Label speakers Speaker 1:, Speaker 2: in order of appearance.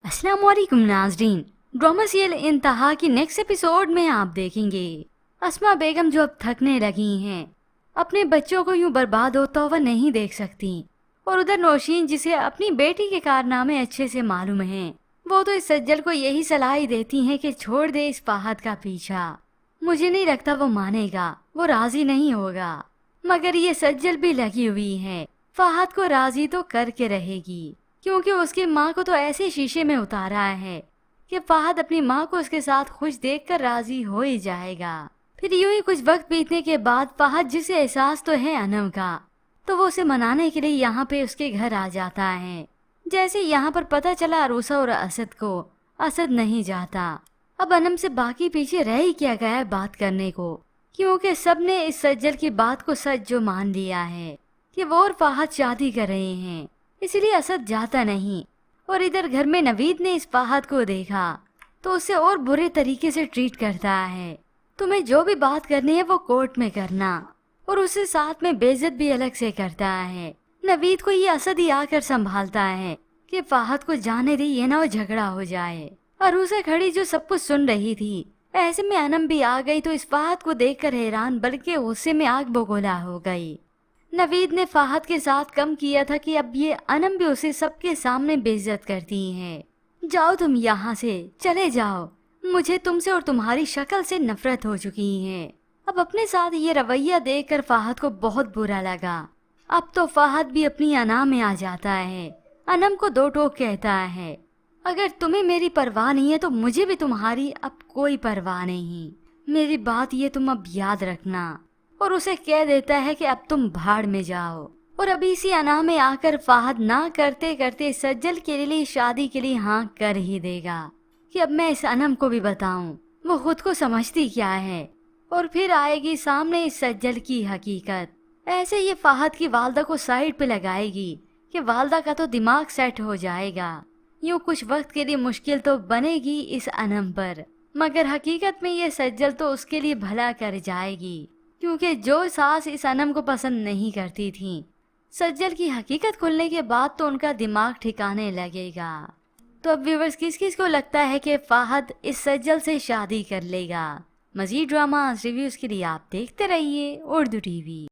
Speaker 1: अस्सलाम वालेकुम नाज़रीन। ड्रामा सीरियल इंतहा की नेक्स्ट एपिसोड में आप देखेंगे अस्मा बेगम जो अब थकने लगी हैं, अपने बच्चों को यूं बर्बाद होता हुआ नहीं देख सकती। और उधर नौशीन जिसे अपनी बेटी के कारनामे अच्छे से मालूम हैं, वो तो इस सज्जल को यही सलाह ही देती हैं कि छोड़ दे इस फाहद का पीछा। मुझे नहीं लगता वो मानेगा, वो राजी नहीं होगा। मगर ये सज्जल भी लगी हुई है, फाहद को राजी तो करके रहेगी, क्योंकि उसकी माँ को तो ऐसे शीशे में उतारा है कि फाहद अपनी माँ को उसके साथ खुश देखकर राजी हो ही जाएगा। फिर यूं ही कुछ वक्त बीतने के बाद फाहद जिसे एहसास तो है अनम का, तो वो उसे मनाने के लिए यहाँ पे उसके घर आ जाता है। जैसे यहाँ पर पता चला अरूसा और असद को, असद नहीं जाता। अब अनम से बाकी पीछे रह ही क्या गया है बात करने को, क्योंकि सबने इस सज्जल की बात को सच जो मान लिया है कि वो और फाहद शादी कर रहे हैं, इसलिए असद जाता नहीं। और इधर घर में नवीद ने इस फाहद को देखा तो उसे और बुरे तरीके से ट्रीट करता है। तुम्हें जो भी बात करनी है वो कोर्ट में करना, और उसे साथ में बेइज्जत भी अलग से करता है। नवीद को ये असद ही आकर संभालता है कि फाहद को जाने दे, ये ना वो झगड़ा हो जाए। और उसे खड़ी जो सब कुछ सुन रही थी, ऐसे में अनम भी आ गई तो इस फाहद को देखकर हैरान बल्कि गुस्से में आग बगोला हो गई। नवीद ने फाहद के साथ कम किया था कि अब ये अनम भी उसे सबके सामने बेइज्जत करती है। जाओ तुम यहाँ से, चले जाओ, मुझे तुमसे और तुम्हारी शक्ल से नफरत हो चुकी है। अब अपने साथ ये रवैया देखकर फाहद को बहुत बुरा लगा। अब तो फाहद भी अपनी अना में आ जाता है। अनम को दो टोक कहता है, अगर तुम्हें मेरी परवाह नहीं है तो मुझे भी तुम्हारी अब कोई परवाह नहीं। मेरी बात ये तुम अब याद रखना। और उसे कह देता है कि अब तुम भाड़ में जाओ। और अभी इसी अना में आकर फाहद ना करते करते सज्जल के लिए शादी के लिए हाँ कर ही देगा कि अब मैं इस अनम को भी बताऊं वो खुद को समझती क्या है। और फिर आएगी सामने इस सज्जल की हकीकत। ऐसे ये फाहद की वालदा को साइड पे लगाएगी कि वालदा का तो दिमाग सेट हो जाएगा। यूं कुछ वक्त के लिए मुश्किल तो बनेगी इस अनम पर, मगर हकीकत में ये सज्जल तो उसके लिए भला कर जाएगी, क्योंकि जो सास इस अनम को पसंद नहीं करती थी, सज्जल की हकीकत खुलने के बाद तो उनका दिमाग ठिकाने लगेगा। तो अब व्यूवर्स किस किस को लगता है कि फाहद इस सज्जल से शादी कर लेगा? मजीद ड्रामा रिव्यूज के लिए आप देखते रहिए उर्दू टीवी।